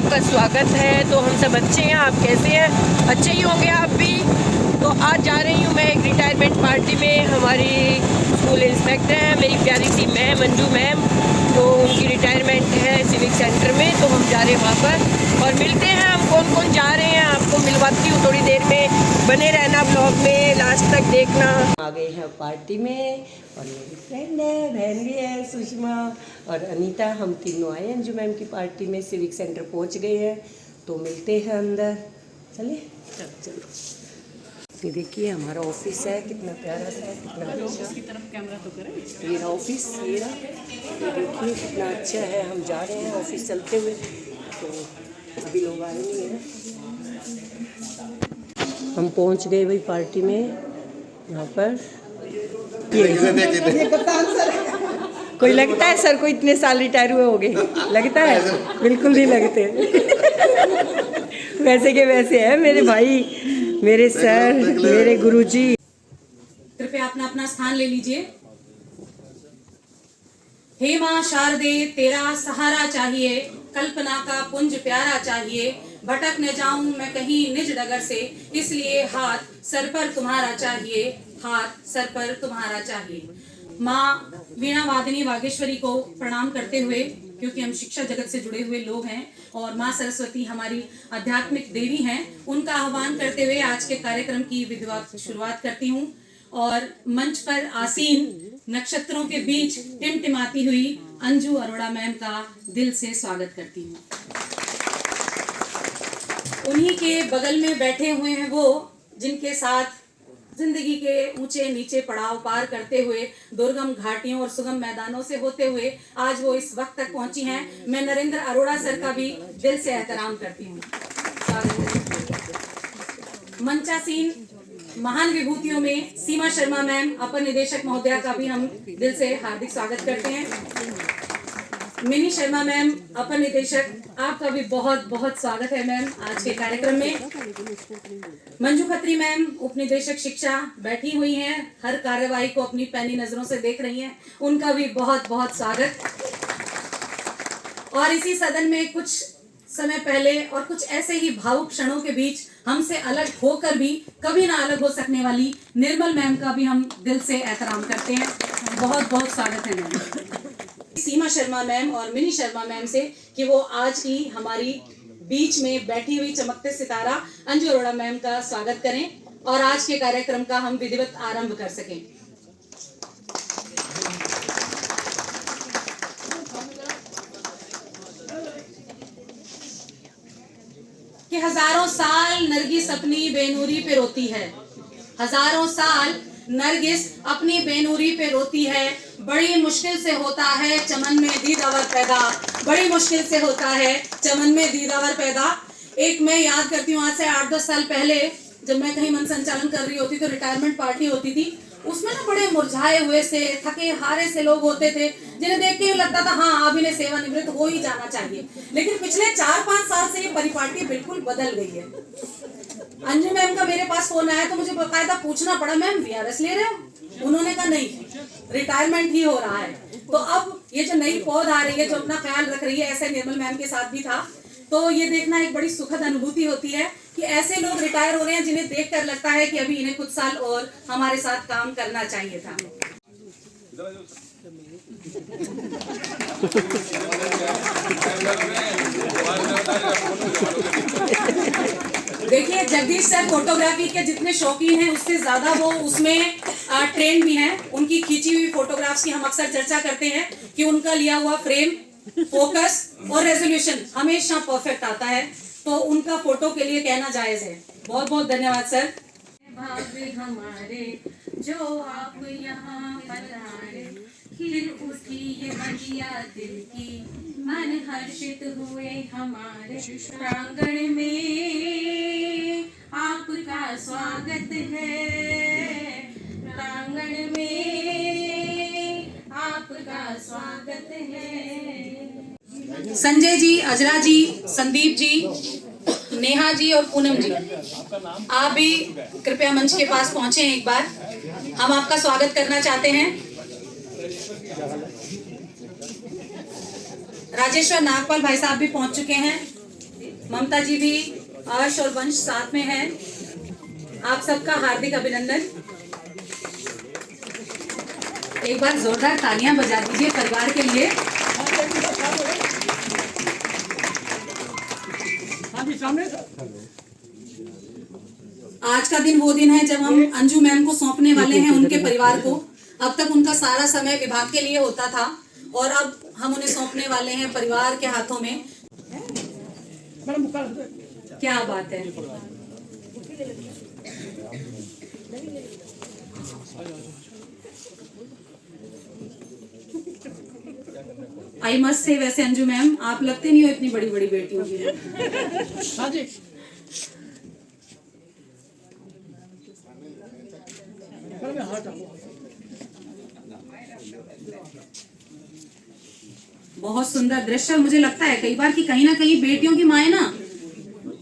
आपका स्वागत है। तो हम सब अच्छे हैं, आप कैसे हैं? अच्छे ही होंगे आप भी। तो आज जा रही हूँ मैं एक रिटायरमेंट पार्टी में। हमारी स्कूल इंस्पेक्टर हैं, मेरी प्यारी सी मैम मंजू मैम, तो उनकी रिटायरमेंट है सिविक सेंटर में। तो हम जा रहे हैं वहाँ पर और मिलते हैं हम कौन कौन जा रहे हैं, आपको मिलवाती हूँ थोड़ी देर में। बने रहना ब्लॉग में, लास्ट तक देखना। आ गए हैं पार्टी में और मेरी फ्रेंड है, बहन भी है सुषमा और अनीता। हम तीनों आए हैं अंजू मैम की पार्टी में, सिविक सेंटर पहुंच गए हैं। तो मिलते हैं अंदर, चले चलो। ये देखिए हमारा ऑफिस है, कितना प्यारा सा है, कितना अच्छा। की तरफ कैमरा तो करें। ये ऑफिस ये देखिए कितना अच्छा है। हम जा रहे हैं ऑफिस चलते हुए, तो अभी लोग आए नहीं हैं। हम पहुंच गए भाई पार्टी में। यहाँ पर ये कप्तान सर, कोई लगता है सर को इतने साल रिटायर हुए हो गए? लगता है? बिल्कुल नहीं लगते। वैसे के वैसे है मेरे भाई, मेरे सर, मेरे गुरुजी। कृपया अपना अपना स्थान ले लीजिए। हे माँ शारदे, तेरा सहारा चाहिए, कल्पना का पुंज प्यारा चाहिए। भटक न जाऊं मैं कहीं निज डगर से, इसलिए हाथ सर पर तुम्हारा चाहिए, हाथ सर पर तुम्हारा चाहिए। माँ वीणा वादिनी वागेश्वरी को प्रणाम करते हुए, क्योंकि हम शिक्षा जगत से जुड़े हुए लोग हैं और माँ सरस्वती हमारी आध्यात्मिक देवी हैं, उनका आह्वान करते हुए आज के कार्यक्रम की विधिवत शुरुआत करती हूँ। और मंच पर आसीन नक्षत्रों के बीच टिमटिमाती हुई अंजू अरोड़ा मैम का दिल से स्वागत करती हूँ। उन्हीं के बगल में बैठे हुए हैं वो जिनके साथ जिंदगी के ऊंचे नीचे पड़ाव पार करते हुए, दुर्गम घाटियों और सुगम मैदानों से होते हुए आज वो इस वक्त तक पहुंची हैं। मैं नरेंद्र अरोड़ा सर का भी दिल से एहतराम करती हूँ। मंचासीन महान विभूतियों में सीमा शर्मा मैम अपर निदेशक महोदया का भी हम दिल से हार्दिक स्वागत करते हैं। मिनी शर्मा मैम अपर निदेशक, आपका भी बहुत बहुत स्वागत है मैम आज के कार्यक्रम में। मंजू खत्री मैम उप निदेशक शिक्षा बैठी हुई हैं, हर कार्यवाही को अपनी पैनी नजरों से देख रही हैं, उनका भी बहुत बहुत स्वागत। और इसी सदन में कुछ समय पहले और कुछ ऐसे ही भावुक क्षणों के बीच हमसे अलग होकर भी कभी ना अलग हो सकने वाली निर्मल मैम का भी हम दिल से एहतराम करते हैं। बहुत बहुत स्वागत है मैम। सीमा शर्मा मैम और मिनी शर्मा मैम से कि वो आज की हमारी बीच में बैठी हुई चमकते सितारा अंजू अरोड़ा मैम का स्वागत करें और आज के कार्यक्रम का हम विधिवत आरंभ कर सकें। कि हजारों साल नरगिस अपनी बेनूरी पे रोती है, हजारों साल नरगिस अपनी बेनूरी पे रोती है। बड़ी मुश्किल से होता है चमन में दीदावर पैदा, बड़ी मुश्किल से होता है चमन में दीदावर पैदा। एक मैं याद करती हूँ, आज से 8-10 साल पहले जब मैं कहीं मन संचालन कर रही होती तो रिटायरमेंट पार्टी होती थी, उसमें ना बड़े मुरझाए हुए से, थके हारे से लोग होते थे जिन्हें देख के लगता था हाँ अब इन्हें सेवानिवृत्त हो ही जाना चाहिए। लेकिन पिछले 4-5 साल से ये परिपाटी बिल्कुल बदल गई है। अंजू मैम का मेरे पास फोन आया तो मुझे बकायदा पूछना पड़ा, मैम वीआरएस ले रहे हो? उन्होंने कहा नहीं, रिटायरमेंट ही हो रहा है। तो अब ये जो नई पौध आ रही है जो अपना ख्याल रख रही है, ऐसे निर्मल मैम के साथ भी था, तो ये देखना एक बड़ी सुखद अनुभूति होती है कि ऐसे लोग रिटायर हो रहे हैं जिन्हें देखकर लगता है कि अभी इन्हें कुछ साल और हमारे साथ काम करना चाहिए था। देखिए जगदीश सर फोटोग्राफी के जितने शौकीन हैं उससे ज्यादा वो उसमें ट्रेंड भी हैं। उनकी खींची हुई फोटोग्राफ्स की हम अक्सर चर्चा करते हैं कि उनका लिया हुआ फ्रेम, फोकस और रेजोल्यूशन हमेशा परफेक्ट आता है, तो उनका फोटो के लिए कहना जायज है। बहुत बहुत धन्यवाद सर। भाग्य हमारे जो आप यहाँ पधारे, खिल उठी ये बगिया दिल की, मन हर्षित हुए हमारे प्रांगण में, आपका स्वागत है प्रांगण में, आपका स्वागत है। संजय जी, अजरा जी, संदीप जी, नेहा जी और पूनम जी, आप भी कृपया मंच के पास पहुंचे एक बार, हम आपका स्वागत करना चाहते हैं। राजेश्वर नागपाल भाई साहब भी पहुंच चुके हैं। ममता जी भी अर्श और वंश साथ में हैं। आप सबका हार्दिक अभिनंदन। एक बार जोरदार तालियां बजा दीजिए परिवार के लिए। आज का दिन वो दिन है जब हम अंजू मैम को सौंपने वाले हैं उनके परिवार को। अब तक उनका सारा समय विभाग के लिए होता था और अब हम उन्हें सौंपने वाले हैं परिवार के हाथों में। क्या बात है। आई मस्ट से, वैसे अंजू मैम आप लगते नहीं हो इतनी बड़ी बड़ी बेटियों की। बहुत सुंदर दृश्य। मुझे लगता है कई बार कि कहीं ना कहीं बेटियों की माएं ना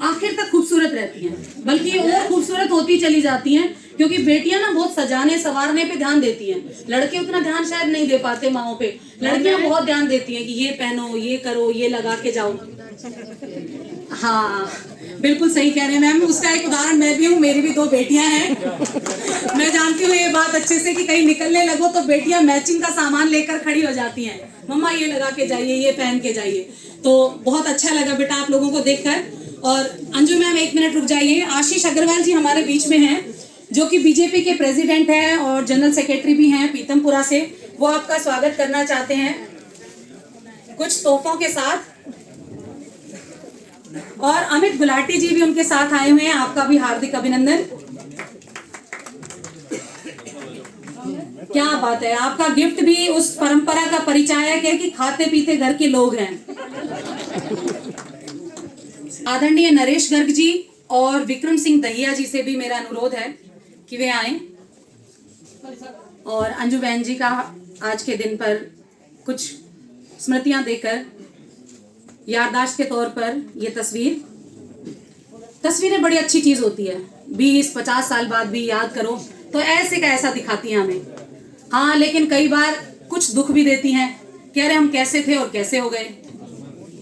आखिर तक खूबसूरत रहती हैं, बल्कि और खूबसूरत होती चली जाती हैं, क्योंकि बेटियां ना बहुत सजाने संवारने पे ध्यान देती हैं। लड़के उतना ध्यान शायद नहीं दे पाते माओ पे, लड़कियां बहुत ध्यान देती हैं कि ये पहनो, ये करो, ये लगा के जाओ। हाँ बिल्कुल सही कह रहे हैं मैम। उसका एक उदाहरण मैं भी हूँ, मेरी भी 2 बेटियां हैं। मैं जानती हूँ ये बात अच्छे से कि कहीं निकलने लगो तो बेटियां मैचिंग का सामान लेकर खड़ी हो जाती हैं। मम्मा ये लगा के जाइए, ये पहन के जाइए। तो बहुत अच्छा लगा बेटा आप लोगों को देखकर। और अंजू मैम 1 मिनट रुक जाइए। आशीष अग्रवाल जी हमारे बीच में हैं, जो कि बीजेपी के प्रेसिडेंट हैं और जनरल सेक्रेटरी भी हैं पीतमपुरा से। वो आपका स्वागत करना चाहते हैं कुछ तोहफों के साथ। और अमित गुलाटी जी भी उनके साथ आए हुए हैं, आपका भी हार्दिक अभिनंदन। क्या बात है। आपका गिफ्ट भी उस परंपरा का परिचायक है कि खाते पीते घर के लोग हैं। आदरणीय नरेश गर्ग जी और विक्रम सिंह दहिया जी से भी मेरा अनुरोध है कि वे आए और अंजू बहन जी का आज के दिन पर कुछ स्मृतियां देकर याददाश्त के तौर पर ये तस्वीरें बड़ी अच्छी चीज होती है। 20-50 साल बाद भी याद करो तो ऐसे का ऐसा दिखाती हैं हमें। हाँ लेकिन कई बार कुछ दुख भी देती हैं कि अरे हम कैसे थे और कैसे हो गए।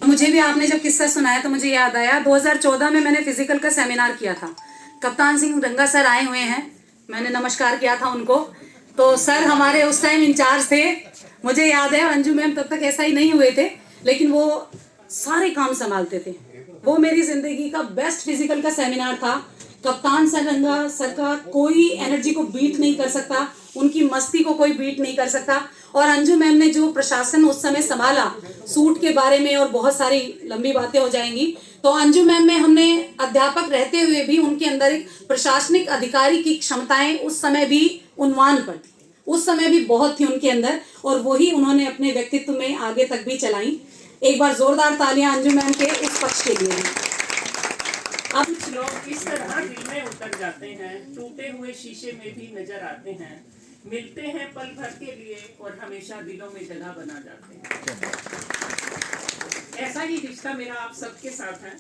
मुझे भी आपने जब किस्सा सुनाया तो मुझे याद आया 2014 में मैंने फिजिकल का सेमिनार किया था। कप्तान सिंह रंगा सर आए हुए हैं, मैंने नमस्कार किया था उनको। तो सर हमारे उस टाइम इंचार्ज थे। मुझे याद है अंजू मैम तब तक ऐसा ही नहीं हुए थे, लेकिन वो सारे काम संभालते थे। वो मेरी जिंदगी का बेस्ट फिजिकल का सेमिनार था। कप्तान सर रंगा सर का कोई एनर्जी को बीट नहीं कर सकता, उनकी मस्ती को कोई बीट नहीं कर सकता। और अंजू मैम ने जो प्रशासन उस समय संभाला, सूट के बारे में और बहुत सारी लंबी बातें हो जाएंगी। तो अंजू मैम में हमने अध्यापक रहते हुए भी उनके अंदर एक प्रशासनिक अधिकारी की क्षमताएं उस समय भी उन्वान पर थी, उस समय भी बहुत थी उनके अंदर, और वही उन्होंने अपने व्यक्तित्व में आगे तक भी चलाई। एक बार जोरदार तालियां अंजू मैम के इस पक्ष के लिए। अब कुछ लोग इस तरह दिल में उतर जाते हैं, टूटे हुए शीशे में भी नजर आते हैं, मिलते हैं पल भर के लिए और हमेशा दिलों में जगह बना जाते हैं। ऐसा ही रिश्ता मेरा आप सबके साथ है।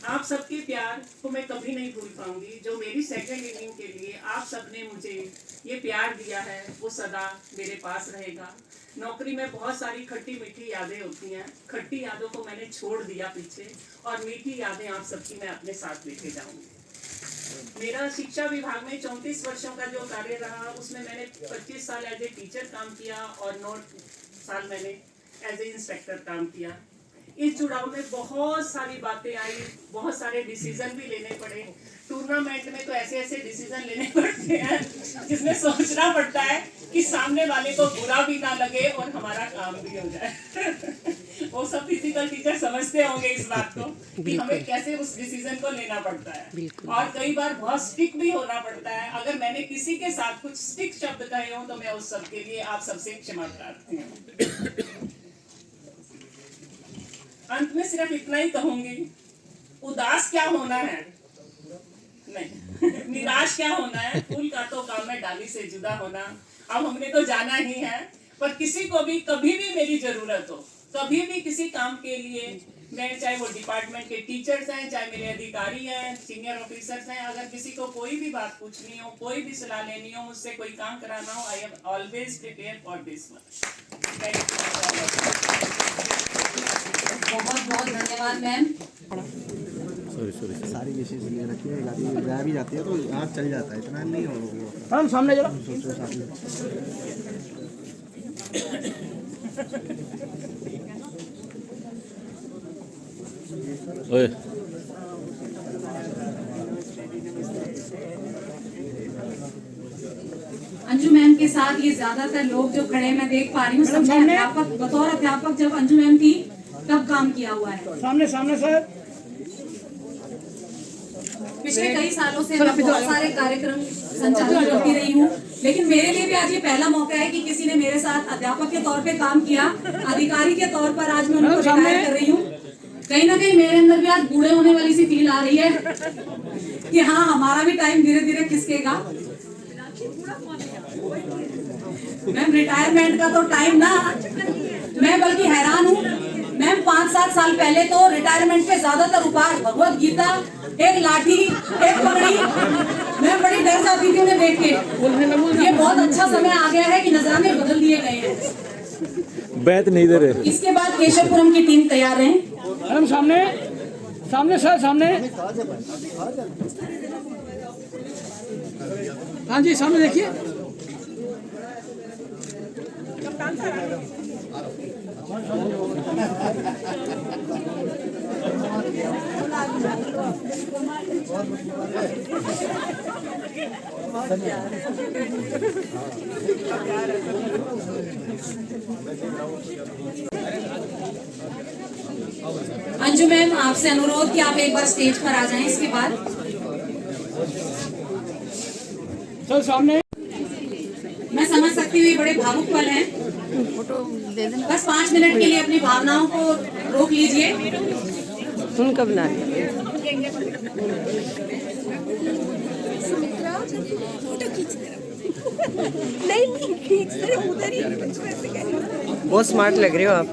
आप सबके प्यार को मैं कभी नहीं भूल पाऊंगी। जो मेरी सेकंड इनिंग के लिए आप सबने मुझे ये प्यार दिया है वो सदा मेरे पास रहेगा। नौकरी में बहुत सारी खट्टी मीठी यादें होती हैं, खट्टी यादों को मैंने छोड़ दिया पीछे और मीठी यादें आप सबकी मैं अपने साथ लेके जाऊंगी। मेरा शिक्षा विभाग में 34 वर्षों का जो कार्य रहा, उसमें मैंने 25 साल एज ए टीचर काम किया और 9 साल मैंने एज ए इंस्पेक्टर काम किया। इस जुड़ाव में बहुत सारी बातें आई, बहुत सारे डिसीजन भी लेने पड़े। टूर्नामेंट में तो ऐसे ऐसे डिसीजन लेने पड़ते हैं जिसमें सोचना पड़ता है कि सामने वाले को बुरा भी ना लगे और हमारा काम भी हो जाए। वो सब फिजिकल टीचर समझते होंगे इस बात को कि हमें कैसे उस डिसीजन को लेना पड़ता है। और कई बार बहुत स्ट्रिक्ट भी होना पड़ता है। अगर मैंने किसी के साथ कुछ स्ट्रिक्ट शब्द कहे हो तो मैं उस सब के लिए आप सबसे क्षमा प्रार्थी हूँ। अंत में सिर्फ इतना ही कहूंगी, उदास क्या होना है नहीं, निराश क्या होना है। फूल का तो काम है डाली से जुदा होना। अब हमने तो जाना ही है, पर किसी को भी कभी भी मेरी जरूरत हो, कभी भी किसी काम के लिए, मैं चाहे वो डिपार्टमेंट के टीचर्स हैं, चाहे मेरे अधिकारी हैं, सीनियर ऑफिसर्स हैं, अगर किसी को कोई भी बात पूछनी हो, कोई भी सलाह लेनी हो, मुझसे कोई काम कराना हो, I am always prepare for this one. बहुत बहुत धन्यवाद मैम। सारी विशेष लिए रखी है, गाड़ी भी जाती है तो आग चल जाता है, इतना नहीं हो। हम सामने जरा ओए अंजू मैम के साथ ये ज्यादातर लोग जो खड़े हैं मैं देख पा रही हूँ, सबने अध्यापक, बतौर अध्यापक जब अंजू मैम थी तब काम किया हुआ है। सामने सामने सर। पिछले कई सालों से मैं बहुत सारे कार्यक्रम संचालित करती रही हूँ, लेकिन मेरे लिए भी आज ये पहला मौका है कि किसी ने मेरे साथ अध्यापक के तौर पे काम किया, अधिकारी के तौर पर आज मैं उनको रिटायर कर रही हूँ। कहीं ना कहीं मेरे अंदर भी आज बूढ़े होने वाली सी फील आ रही है कि हाँ, हमारा भी टाइम धीरे धीरे खिसकेगा। मैम रिटायरमेंट का तो टाइम ना, मैं बल्कि हैरान हूँ मैम, 5-7 साल पहले तो रिटायरमेंट पे ज्यादातर उपहार भगवत गीता, एक लाठी, एक पगड़ी, मैं बड़ी डर जाती थी उन्हें देख के। ये बहुत अच्छा समय आ गया है कि नजराने बदल दिए गए हैं। बैत नहीं दे रहे। इसके बाद केशवपुरम की टीम तैयार है। मैडम सामने सामने सर, सामने। हाँ जी, सामने देखिए। अंजू मैम, आपसे अनुरोध कि आप एक बार स्टेज पर आ जाएं। इसके बाद सर सामने। मैं समझ सकती हूँ ये बड़े भावुक पल हैं, बस 5 मिनट के लिए अपनी भावनाओं को रोक लीजिए। उनका बना नहीं खींचते उधर ही, बहुत स्मार्ट लग रहे हो आप।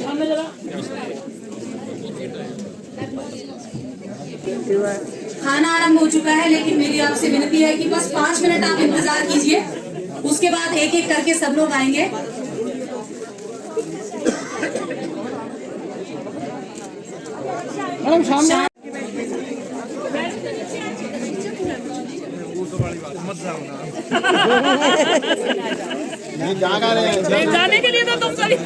सामने जरा। खाना आरंभ हो चुका है, लेकिन मेरी आपसे विनती है कि बस 5 मिनट आप इंतजार कीजिए, उसके बाद एक एक करके सब लोग आएंगे। मैडम सामने। जाने के लिए तो तुम सभी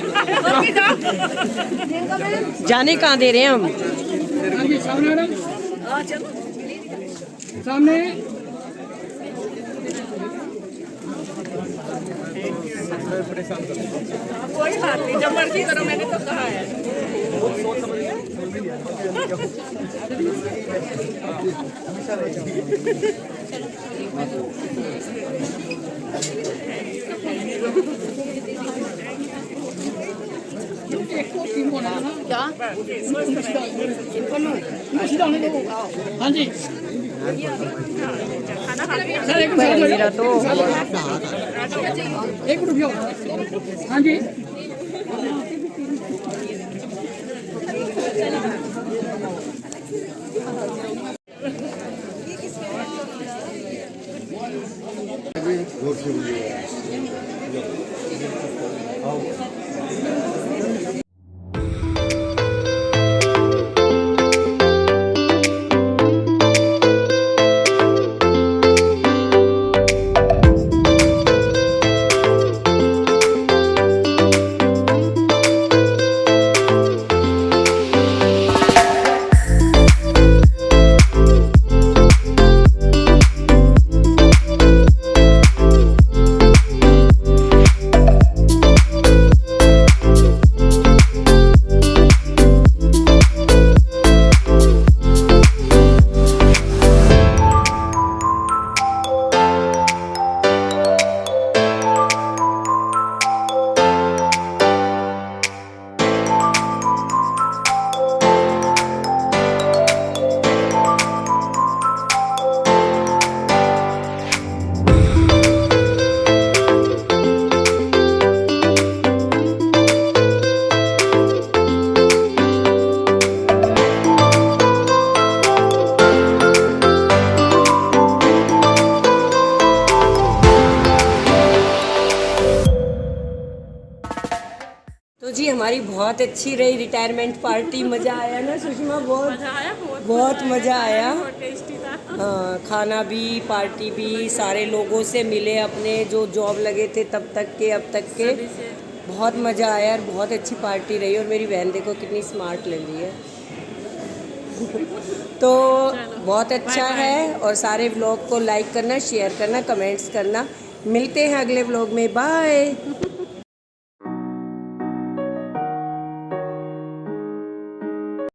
जाने कहाँ दे रहे हैं हम। हाँ जी, सामने मैडम। सामने। कोई बात नहीं, जब मर्जी करो, मैंने तो कहा है। क्या? हाँ जी सर, एक मेरा तो एक रुपया। हाँ जी तो जी हमारी बहुत अच्छी रही रिटायरमेंट पार्टी। मज़ा आया ना सुषमा? बहुत मज़ा आया। हाँ, खाना भी, पार्टी भी, सारे लोगों से मिले अपने जो जॉब लगे थे तब तक के अब तक के। बहुत मज़ा आया और बहुत अच्छी पार्टी रही। और मेरी बहन देखो कितनी स्मार्ट लग रही है। तो बहुत अच्छा है। और सारे व्लॉग को लाइक करना, शेयर करना, कमेंट्स करना। मिलते हैं अगले व्लॉग में। बाय।